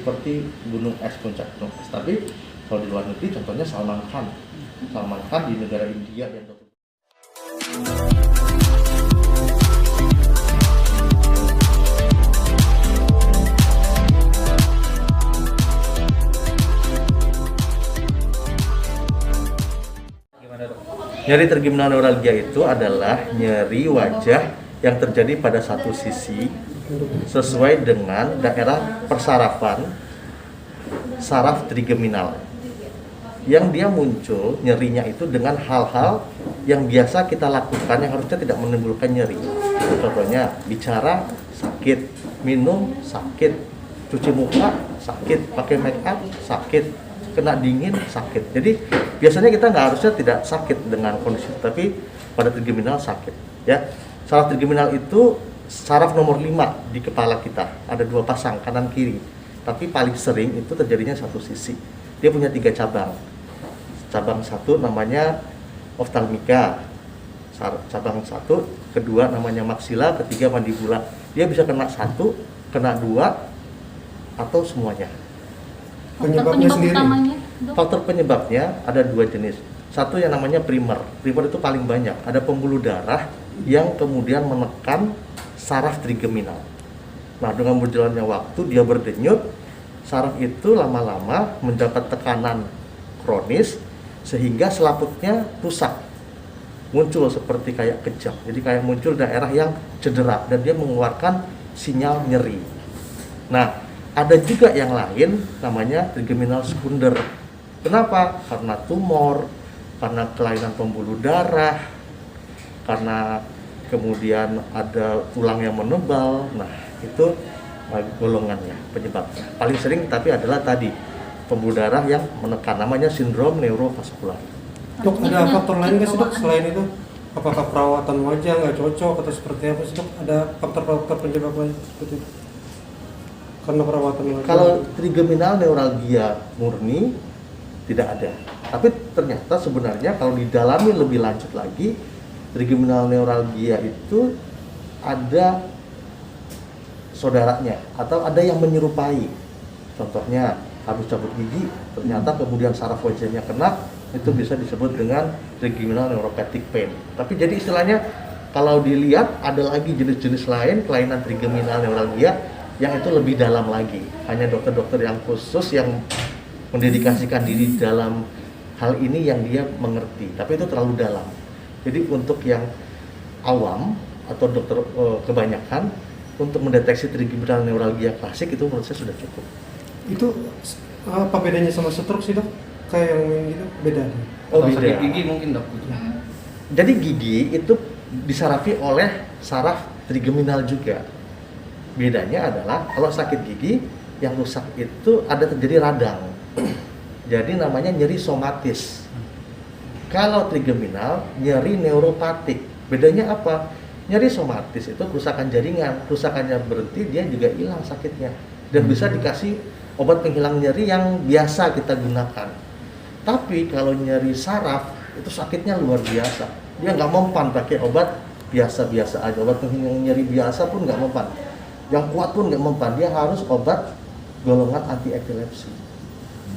seperti gunung es, puncak gunung es. Tapi kalau di luar negeri contohnya Salman Khan di negara India dan nyeri trigeminal neuralgia itu adalah nyeri wajah yang terjadi pada satu sisi sesuai dengan daerah persarafan saraf trigeminal. Yang dia muncul nyerinya itu dengan hal-hal yang biasa kita lakukan yang harusnya tidak menimbulkan nyeri. Contohnya bicara sakit, minum sakit, cuci muka sakit, pakai make up sakit, kena dingin sakit. Jadi biasanya kita nggak harusnya tidak sakit dengan kondisi, tapi pada trigeminal sakit. Ya, saraf trigeminal itu saraf nomor 5 di kepala kita. Ada 2 pasang kanan kiri. Tapi paling sering itu terjadinya satu sisi. Dia punya 3 cabang. Cabang 1 namanya oftalmika. Cabang 1, kedua namanya maksila, ketiga mandibula. Dia bisa kena 1, kena 2, atau semuanya. Penyebabnya sendiri? Faktor penyebabnya ada 2 jenis. Satu yang namanya primer. Primer itu paling banyak. Ada pembuluh darah yang kemudian menekan saraf trigeminal. Nah, dengan berjalannya waktu dia berdenyut, saraf itu lama-lama mendapat tekanan kronis sehingga selaputnya rusak. Muncul seperti kayak kejang. Jadi kayak muncul daerah yang cedera dan dia mengeluarkan sinyal nyeri. Nah, ada juga yang lain namanya trigeminal sekunder. Kenapa? Karena tumor, karena kelainan pembuluh darah, karena kemudian ada tulang yang menebal. Nah, itu golongannya, penyebabnya. Paling sering tapi adalah tadi pembuluh darah yang menekan, namanya sindrom neurovaskular. Dok, ada faktor lain nggak sih dok selain itu? Apakah perawatan wajah nggak cocok atau seperti apa sih dok? Ada faktor-faktor penyebab lain seperti itu? Karena perawatan wajah. Kalau trigeminal neuralgia murni tidak ada. Tapi ternyata sebenarnya kalau didalami lebih lanjut lagi, trigeminal neuralgia itu ada saudaranya atau ada yang menyerupai. Contohnya habis cabut gigi, ternyata kemudian saraf wajahnya kena, itu bisa disebut dengan trigeminal neuropathic pain. Tapi jadi istilahnya kalau dilihat ada lagi jenis-jenis lain kelainan trigeminal neuralgia yang itu lebih dalam lagi. Hanya dokter-dokter yang khusus yang mendedikasikan diri dalam hal ini yang dia mengerti. Tapi itu terlalu dalam. Jadi untuk yang awam atau dokter kebanyakan untuk mendeteksi trigeminal neuralgia klasik itu menurut saya sudah cukup. Itu apa bedanya sama stroke sih dok? Kayak yang gitu beda? Oh, beda. Sakit gigi mungkin dok. Jadi gigi itu disarafi oleh saraf trigeminal juga. Bedanya adalah kalau sakit gigi yang rusak itu ada terjadi radang. Jadi namanya nyeri somatis. Kalau trigeminal nyeri neuropatik. Bedanya apa? Nyeri somatis itu kerusakan jaringan, kerusakannya berhenti dia juga hilang sakitnya dan bisa dikasih obat penghilang nyeri yang biasa kita gunakan. Tapi kalau nyeri saraf itu sakitnya luar biasa. Dia nggak mempan pakai obat biasa-biasa aja, obat penghilang nyeri biasa pun nggak mempan. Yang kuat pun nggak mempan, dia harus obat golongan anti epilepsi.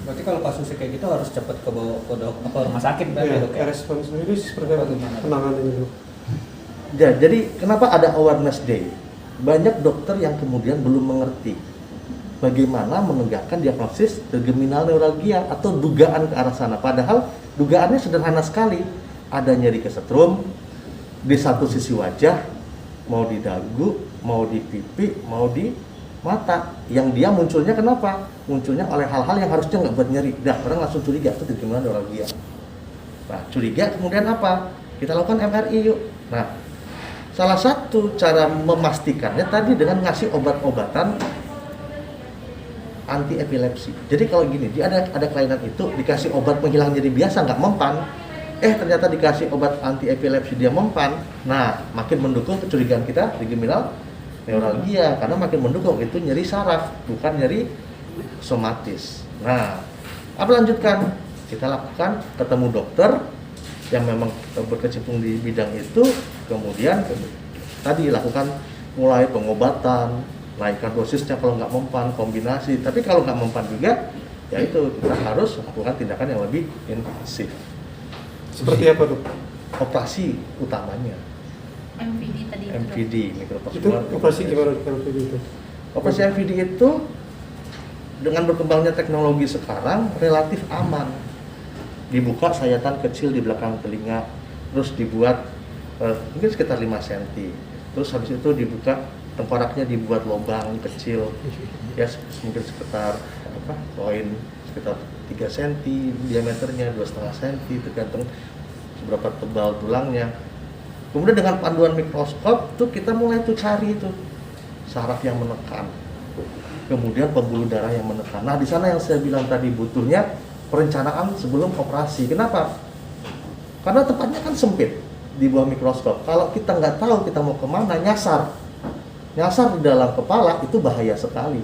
Berarti kalau kasusnya kayak gitu harus cepat ke rumah sakit berarti Ya, dok ya? respons sendiri seperti apa penanganannya dok? Ya, jadi kenapa ada awareness day? Banyak dokter yang kemudian belum mengerti bagaimana menegakkan diagnosis trigeminal neuralgia atau dugaan ke arah sana. Padahal dugaannya sederhana sekali. Ada nyeri kesetrum di satu sisi wajah, mau di dagu, mau di pipi, mau di mata. Yang dia munculnya kenapa? Munculnya oleh hal-hal yang harusnya nggak buat nyeri. Dah, orang langsung curiga itu trigeminal neuralgia. Nah, curiga kemudian apa? Kita lakukan MRI yuk. Nah, salah satu cara memastikannya tadi dengan ngasih obat-obatan anti epilepsi. Jadi kalau gini, dia ada kelainan itu dikasih obat penghilang nyeri biasa nggak mempan. Ternyata dikasih obat anti epilepsi dia mempan. Nah, makin mendukung kecurigaan kita trigeminal neuralgia karena makin mendukung itu nyeri saraf bukan nyeri somatis. Nah, apa lanjutkan? Kita lakukan ketemu dokter yang memang berkecimpung di bidang itu, kemudian tadi lakukan mulai pengobatan naikkan dosisnya kalau nggak mempan, kombinasi. Tapi kalau nggak mempan juga, ya itu kita harus melakukan tindakan yang lebih intensif. Seperti apa dok? Operasi utamanya MVD tadi itu. MVD, Itu mikrovaskular. operasi gimana dok MVD itu? Operasi MVD itu dengan berkembangnya teknologi sekarang relatif aman. Dibuka sayatan kecil di belakang telinga, terus dibuat mungkin sekitar 5 cm. Terus habis itu dibuka tengkoraknya, dibuat lubang kecil, ya mungkin sekitar koin sekitar 3 cm diameternya, 2,5 cm tergantung seberapa tebal tulangnya. Kemudian dengan panduan mikroskop tuh kita mulai tuh cari itu saraf yang menekan, kemudian pembuluh darah yang menekan. Nah di sana yang saya bilang tadi butuhnya perencanaan sebelum operasi. Kenapa? Karena tempatnya kan sempit di bawah mikroskop. Kalau kita nggak tahu kita mau kemana, nyasar di dalam kepala itu bahaya sekali.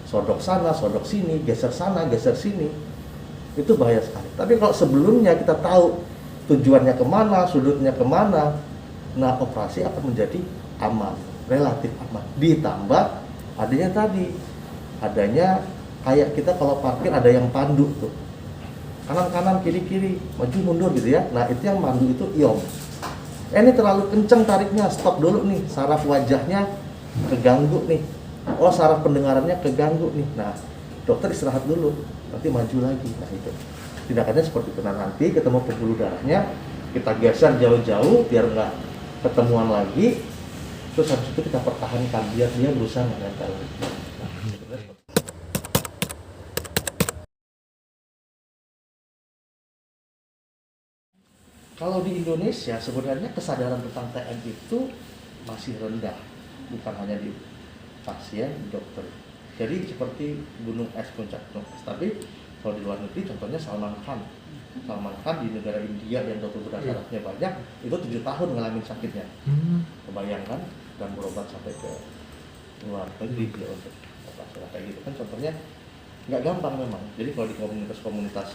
Sodok sana, sodok sini, geser sana, geser sini, itu bahaya sekali. Tapi kalau sebelumnya kita tahu tujuannya kemana, sudutnya kemana, nah operasi akan menjadi aman, relatif aman. Ditambah adanya kayak kita kalau parkir ada yang pandu tuh, kanan kiri maju mundur gitu ya. Nah itu yang mandu itu iom. Ini terlalu kenceng tariknya, stop dulu nih, saraf wajahnya keganggu nih, oh saraf pendengarannya keganggu nih. Nah dokter istirahat dulu, nanti maju lagi. Nah itu tindakannya seperti itu. Nah nanti ketemu pembuluh darahnya kita geser jauh-jauh biar nggak ketemuan lagi, terus habis itu kita pertahankan biar dia berusaha menempel lagi. Kalau di Indonesia sebenarnya kesadaran tentang TM itu masih rendah, bukan hanya di pasien, di dokter. Jadi seperti gunung es, puncak gunung es. Tapi kalau di luar negeri contohnya Salman Khan di negara India yang dokter bedah sarafnya banyak, itu 7 tahun ngalamin sakitnya. Kebayangkan, dan berobat sampai ke luar negeri ya untuk operasi kayak gitu kan, contohnya nggak gampang memang. Jadi kalau di komunitas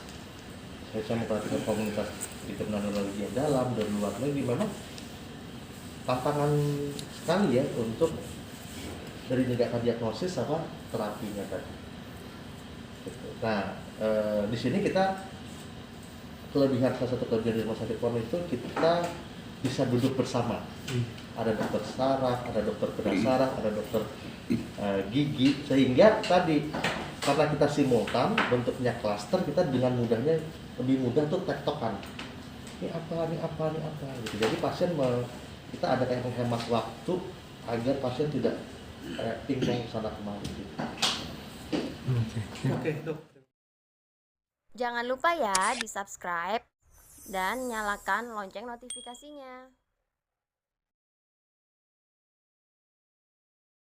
saya memperhatikan komunitas di neurologi yang dalam dan luar negeri, memang tantangan sekali ya untuk dari menegakkan diagnosis sama terapinya tadi. Nah di sini kita salah satu kelebihan di rumah sakit Polri itu kita bisa duduk bersama. Ada dokter saraf, ada dokter bedah saraf, ada dokter gigi, sehingga tadi karena kita simultan bentuknya klaster, kita dengan mudahnya lebih mudah tuh tektokan. Ini apa gitu. Jadi pasien kita ada kayak menghemat waktu agar pasien tidak pingpong sana kemari gitu. Oke dok. Jangan lupa ya di subscribe dan nyalakan lonceng notifikasinya.